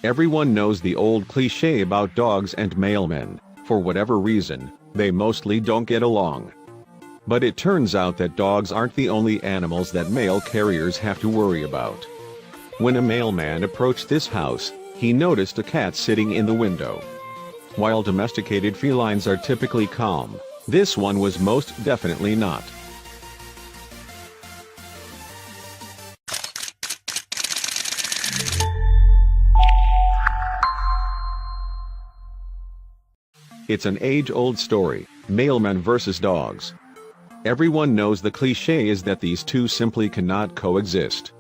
Everyone knows the old cliché about dogs and mailmen. For whatever reason, they mostly don't get along. But it turns out that dogs aren't the only animals that mail carriers have to worry about. When a mailman approached this house, he noticed a cat sitting in the window. While domesticated felines are typically calm, this one was most definitely not. It's an age-old story, mailmen versus dogs. Everyone knows the cliché is that these two simply cannot coexist.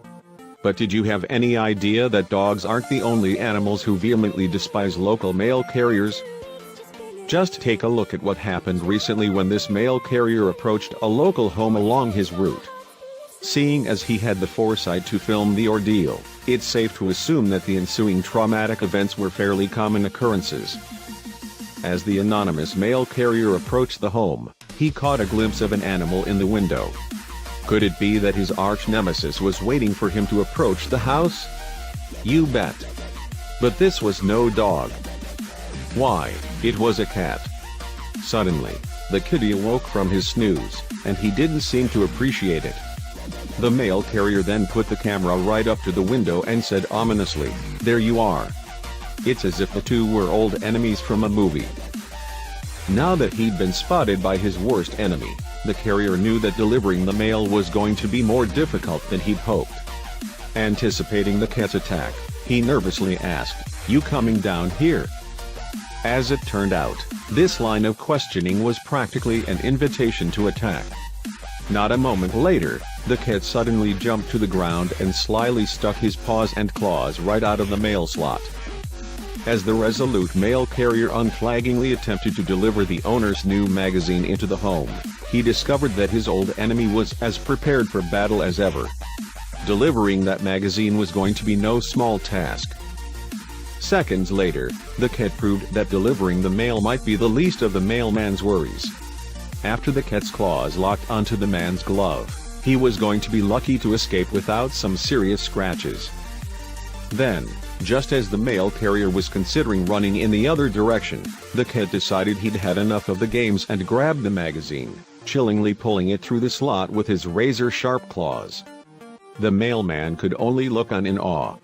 But did you have any idea that dogs aren't the only animals who vehemently despise local mail carriers? Just take a look at what happened recently when this mail carrier approached a local home along his route. Seeing as he had the foresight to film the ordeal, it's safe to assume that the ensuing traumatic events were fairly common occurrences. As the anonymous mail carrier approached the home, he caught a glimpse of an animal in the window. Could it be that his arch-nemesis was waiting for him to approach the house? You bet. But this was no dog. Why, it was a cat. Suddenly, the kitty awoke from his snooze, and he didn't seem to appreciate it. The mail carrier then put the camera right up to the window and said ominously, "There you are." It's as if the two were old enemies from a movie. Now that he'd been spotted by his worst enemy, the carrier knew that delivering the mail was going to be more difficult than he'd hoped. Anticipating the cat's attack, he nervously asked, "You coming down here?" As it turned out, this line of questioning was practically an invitation to attack. Not a moment later, the cat suddenly jumped to the ground and slyly stuck his paws and claws right out of the mail slot. As the resolute mail carrier unflaggingly attempted to deliver the owner's new magazine into the home, he discovered that his old enemy was as prepared for battle as ever. Delivering that magazine was going to be no small task. Seconds later, the cat proved that delivering the mail might be the least of the mailman's worries. After the cat's claws locked onto the man's glove, he was going to be lucky to escape without some serious scratches. Then, just as the mail carrier was considering running in the other direction, the cat decided he'd had enough of the games and grabbed the magazine, chillingly pulling it through the slot with his razor-sharp claws. The mailman could only look on in awe.